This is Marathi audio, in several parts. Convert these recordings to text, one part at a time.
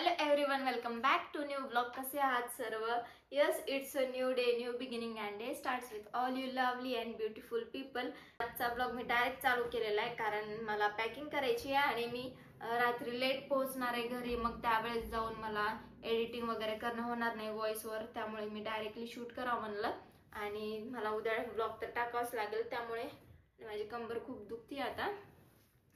Hello everyone, welcome back to new blog. कसे आहात सर्व? Yes, it's a new day, new beginning and day starts with all you lovely and beautiful people. आजचा ब्लॉग मी डायरेक्ट चालू केलेला आहे कारण मला पॅकिंग करायची आहे आणि मी रात्री लेट पोहोचणार आहे घरी. मग त्यावेळेस जाऊन मला एडिटिंग वगैरे करणं होणार नाही व्हॉइसवर, त्यामुळे मी डायरेक्टली शूट करावं म्हणलं. आणि मला उद्या ब्लॉग तर टाकावंच लागेल, त्यामुळे माझी कंबर खूप दुखती आता.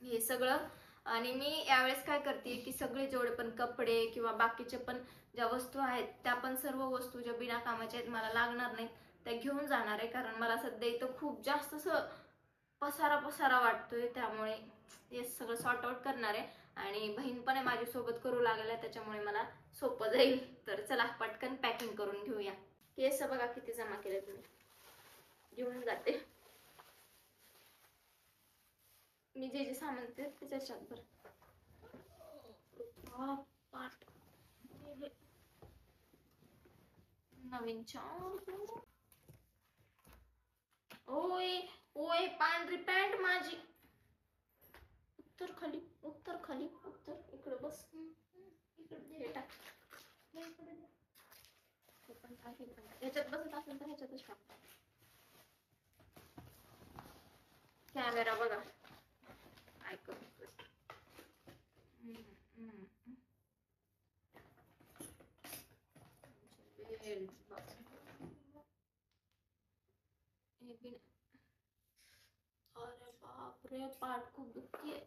हे सगळं आणि मी यावेळेस काय करते की सगळे जेवढे पण कपडे किंवा बाकीचे पण ज्या वस्तू आहेत त्या पण सर्व वस्तू ज्या बिना कामाच्या आहेत, मला लागणार नाहीत, त्या घेऊन जाणार आहे. कारण मला सध्या इथं खूप जास्त असं पसारा पसारा वाटतोय, त्यामुळे हे सगळं सॉर्ट आउट करणार आहे. आणि बहीण पण आहे माझ्यासोबत करू लागल्या, त्याच्यामुळे मला सोपं जाईल. तर चला पटकन पॅकिंग करून घेऊया. केस बघा किती जमा केले तुम्ही, घेऊन जाते. मी जे जे सामान त्याच्यात भर नवीन चार. ओय ओय, पांढरी पॅन्ट माझी. उत्तर खाली, उत्तर खाली, उत्तर. इकडे बस, इकडे टाक. ह्याच्यात बसत असेल तर ह्याच्यातच टाक. कॅमेरा बघा काय करू. अरे बाप रे, पाठ खूप दुखती आहे.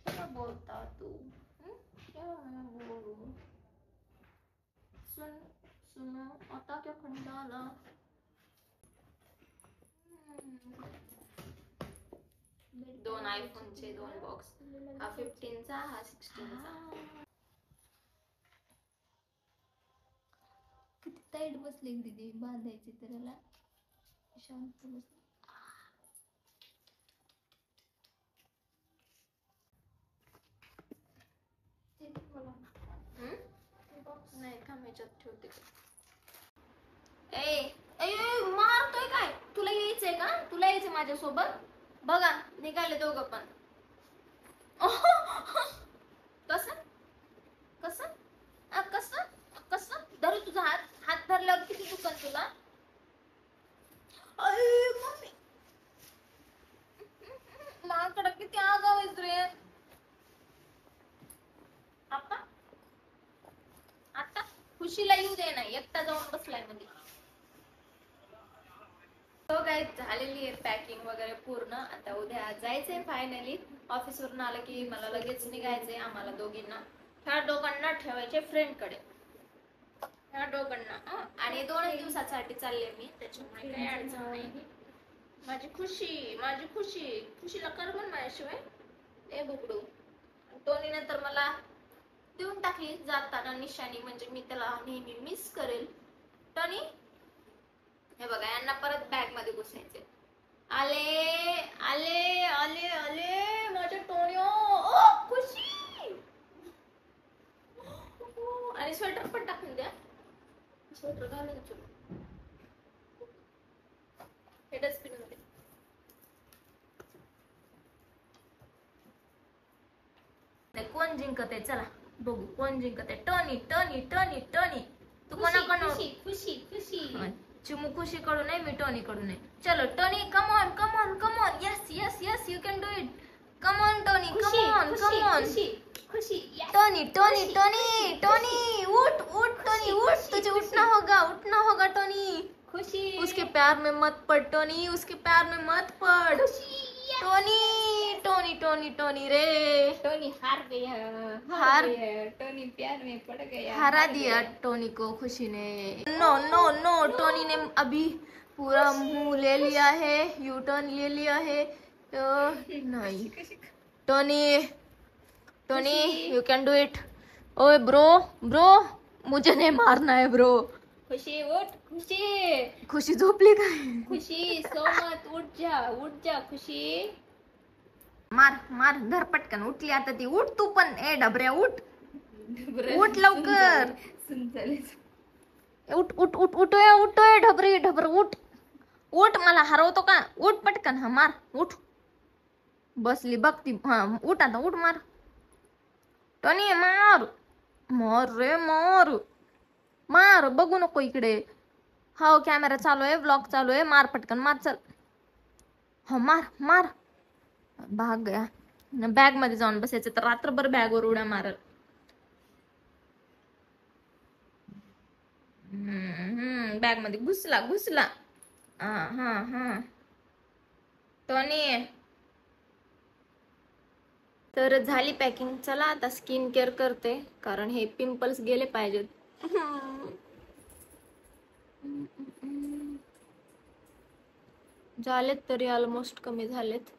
क्या बोलता तू? क्या मैं बोलूं? सुन सुनो आता क्या खंडाला. दोन आयफोनचे दोन बॉक्स, हा 15चा हा 16चा. किती टाईट बसले दीदी, बांधायचे त्याला. शांत बस. नाही थांबायच्यात ठेवते. ए मारतोय काय? तुला यायचंय का? तुला यायचंय माझ्यासोबत? बघा निघाले दोघं पण. कसं कसं कसं कसं धरू तुझा हात? हात धरल्यावर किती दुखन तुला? मम्मी माझ्याकडे किती आगाव आहेस रे. आता आता खुशीला येऊ दे नाही, एकटा जाऊन बसलाय मध्ये. हो काय, झालेली आहे पॅकिंग वगैरे पूर्ण. आता उद्या जायचंय फायनली. ऑफिसवरून आलं की मला लगेच निघायचंय. आम्हाला दोघींना, ह्या दोघांना ठेवायचे फ्रेंड कडे, ह्या दोघांना. आणि 2 दिवसासाठी चालले मी, त्याच्यामुळे काही अडचण नाही. माझी खुशी, माझी खुशी, खुशीला कर म्हण माझ्याशिवाय. ए बुकडू. टोनी नंतर मला देऊन टाकली जाताना निशाणी, म्हणजे मी त्याला नेहमी मिस करेल. टोनी हे बघा, यांना परत बॅग मध्ये घुसायचे. आले आले आले आले माझ्या टोनियो. खुशी. आणि स्वेटर पण टाकून द्या. स्वेटर घालून चल. हे डस्टबिन मध्ये. कोण जिंकत आहे चला बघू, कोण जिंकत आहे. Tony Tony Tony Tony. तू कोणाकडून? खुशी खुशी. चिमू खुशी कडून आहे, मी टोनी कडून आहे. चलो Tony, come on come on come on. Yes yes yes, you can do it. Come on Tony, come on come on. Khushi. Tony Tony Tony Tony उठ उठ टोनी उठ, तुझे उठना होगा टोनी. खुशी, उसके प्यार में मत पड़ टोनी, उसके प्यार में मत पड़. टोनी टोनी टोनी टोनी रे. टोनी हार गया, हार गया. टोनी प्यार में पड़ गया, हरा दिया टोनी को खुशी ने. नो नो नो, टोनी ने अभी पूरा मुंह ले लिया है, यू टर्न ले लिया है. नहीं Tony, Tony you can do it. ओए ब्रो ब्रो, मुझे नहीं मारना है ब्रो. खुशी उठ. खुशी, खुशी झोपली काय? खुशी सो मत, उठ जा खुशी. मार मार, धर पटकन. उठली आता ती. उठ तू पण. ए ढबऱ्या उठ, उठ लवकर. उठ उठ उठ उठोय उठोय ढबरी ढबर उठ उठ. मला हरवतो का? उठ पटकन. हा मार, उठ. बसली बघती. हा उठ आता, उठ, मार टोनी, मार मार रे मार मार. बघू नको इकडे. हो कॅमेरा चालू आहे, व्लॉग चालू आहे. मार पटकन, मार चल. हो मार मार. भाग गया. बॅग मध्ये जाऊन बसायचं तर रात्रभर बॅगवर उड्या मारल. बॅग मध्ये घुसला घुसला. हा हा हा टोनी. तर झाली पॅकिंग. चला आता स्किन केअर करते, कारण हे पिंपल्स गेले पाहिजेत. झालेत तरी ऑलमोस्ट कमी झालेत.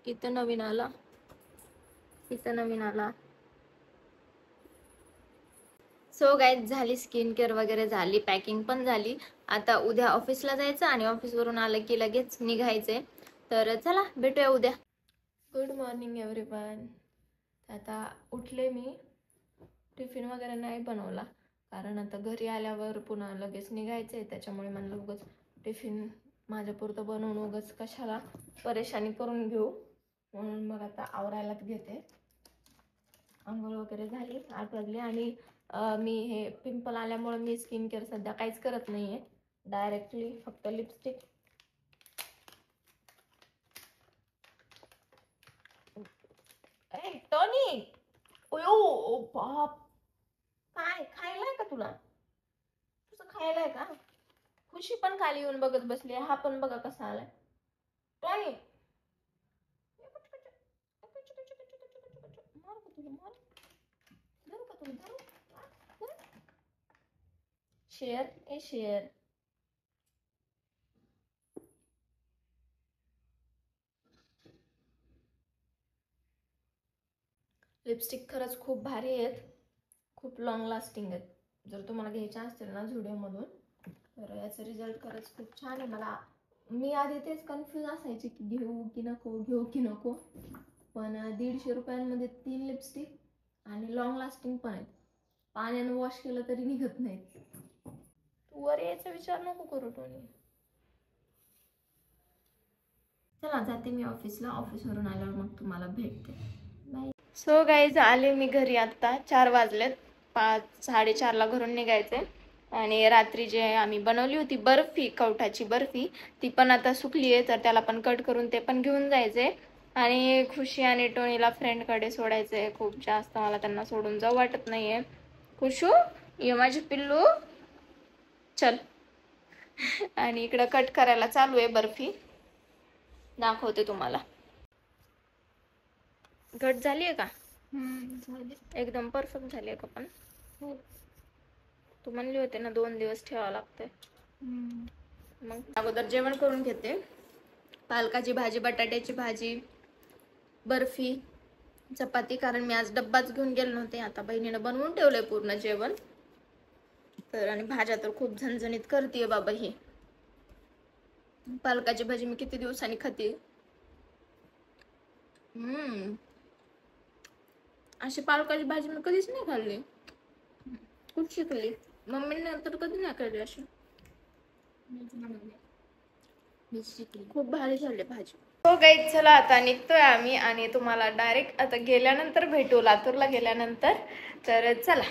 इथं नवीन आला, इथं नवीन आला. सो गाईज झाली स्किन केअर वगैरे झाली, पॅकिंग पण झाली. आता उद्या ऑफिसला जायचं आणि ऑफिसवरून आलं की लगेच निघायचंय. तर चला भेटूया उद्या. Good morning everyone. आता उठले मी. टिफिन वगैरे नाही बनवला, कारण आता घरी आल्यावर पुन्हा लगेच निघायचंय. त्याच्यामुळे म्हणलं उगाच टिफिन माझ्यापुरतं बनवून उगाच कशाला परेशानी करून घेऊ, म्हणून मग आता आवरायलाच घेते. आंघोळ वगैरे झाली, 8 वाजले. आणि मी हे पिंपल आल्यामुळे मी स्किन केअर सध्या काहीच करत नाहीये. डायरेक्टली फक्त लिपस्टिक. टोनी, ओयो बाप, काय खायलाय का तुला? तुझं खायलाय का? खुशी पण खाली येऊन बघत बसली. हा पण बघा कसा आलाय. टोनी मार का तुला, मार. धरू का तुला, धरू. शेअर ए शेअर. लिपस्टिक खरंच खूप भारी आहेत, खूप लॉंग लास्टिंग आहेत. जर तुम्हाला घ्यायच्या असतील ना झुडिओमधून, तर याचा रिझल्ट खरंच खूप छान आहे. मला मी आधी तेच कन्फ्यूज असायचे की घेऊ की नको, घेऊ की नको. पण 150 रुपयांमध्ये 3 लिपस्टिक आणि लॉंग लास्टिंग पण आहेत. पाण्यानं वॉश केलं तरी निघत नाहीत. तू वर यायचा विचार नको करू टोनी. चला जाते मी ऑफिसला. ऑफिसवरून आल्यावर मग तुम्हाला भेटते. बाय. सो गाईज आले मी घरी. आता 4 वाजलेत. 5-4:30ला घरून निघायचे. आणि रात्री जे आम्ही बनवली होती बर्फी, कवठाची बर्फी, ती पण आता सुकली आहे. तर त्याला पण कट करून ते पण घेऊन जायचे. आणि खुशी आणि टोनीला फ्रेंडकडे सोडायचे. खूप जास्त मला त्यांना सोडून जाऊ वाटत नाहीये. खुशू ये माझी पिल्लू, चल. आणि इकडं कट करायला चालू आहे बर्फी. दाखवते तुम्हाला. घट झाली आहे का? झाली. एकदम परफेक्ट झाली आहे का? पण तू म्हणली होते ना 2 दिवस ठेवावं लागतंय. मग अगोदर जेवण करून घेते. पालकाची भाजी, बटाट्याची भाजी, बर्फी, चपाती. कारण मी आज डब्बाच घेऊन गेले नव्हते. आता बहिणीनं बनवून ठेवलंय पूर्ण जेवण. तर आणि भाज्या तर खूप झणझणीत करते बाबा. ही पालकाची भाजी मी किती दिवसांनी खाते. अशी पालकाची भाजी मी कधीच नाही खाल्ली. खूप शिकली. मम्मीने तर कधी नाही खाल्ली अशी. खूप भारी झाली भाजी. हो गाईज चला आता निघतोय आम्ही. आणि तुम्हाला डायरेक्ट आता गेल्यानंतर भेटू, लातूरला गेल्यानंतर. तर चला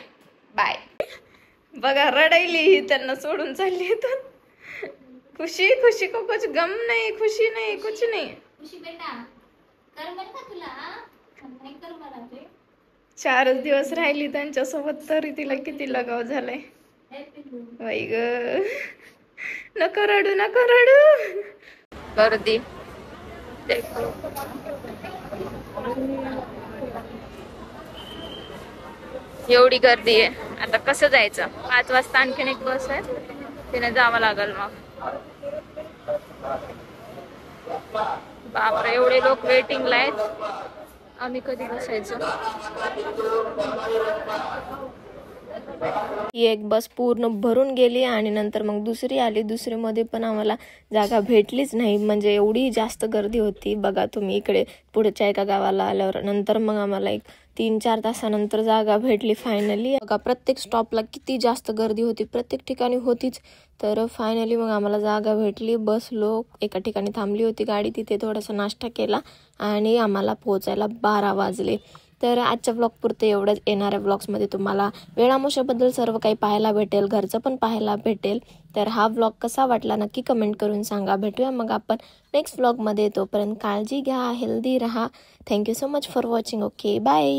बाय. बघा रडायली ही, त्यांना सोडून चालली. तर खुशी खुशी को कुछ गम नहीं, खुशी नहीं, कुछ नहीं. खुशी बेटा करमल का तुला? नाही करमल रे. 4च दिवस राहिली त्यांच्यासोबत तरी तिला किती लगाव झालाय. बाई ग, नको रडू, नको रडू. गर्दी एवढी गर्दी आहे. आता कसं जायचं? 5 वाजता आणखीन एक बस आहे, तिने जावं लागल. मग बापरे एवढे लोक वेटिंगला आहेत. आम्ही कधी बसायचं? ही एक बस पूर्ण भरून गेली आणि नंतर मग दुसरी आली. दुसरीमध्ये पण आम्हाला जागा भेटलीच नाही, म्हणजे एवढी जास्त गर्दी होती. बघा तुम्ही इकडे पुढच्या एका गावाला आल्यावर नंतर मग आम्हाला एक 3-4 तासानंतर जागा भेटली फायनली. बघा प्रत्येक स्टॉपला किती जास्त गर्दी होती, प्रत्येक ठिकाणी होतीच. तर फायनली मग आम्हाला जागा भेटली. बसलो, एका ठिकाणी थांबली होती गाडी, तिथे थोडासा नाश्ता केला आणि आम्हाला पोहोचायला 12 वाजले. तर आजच्या ब्लॉग पुरते एवढंच. येणाऱ्या ब्लॉग्समध्ये तुम्हाला वेळामोशाबद्दल सर्व काही पाहायला भेटेल, घरचं पण पाहायला भेटेल. तर हा ब्लॉग कसा वाटला नक्की कमेंट करून सांगा. भेटूया मग आपण नेक्स्ट ब्लॉगमध्ये. तोपर्यंत काळजी घ्या, हेल्दी राहा. Thank you so much for watching. Okay, bye.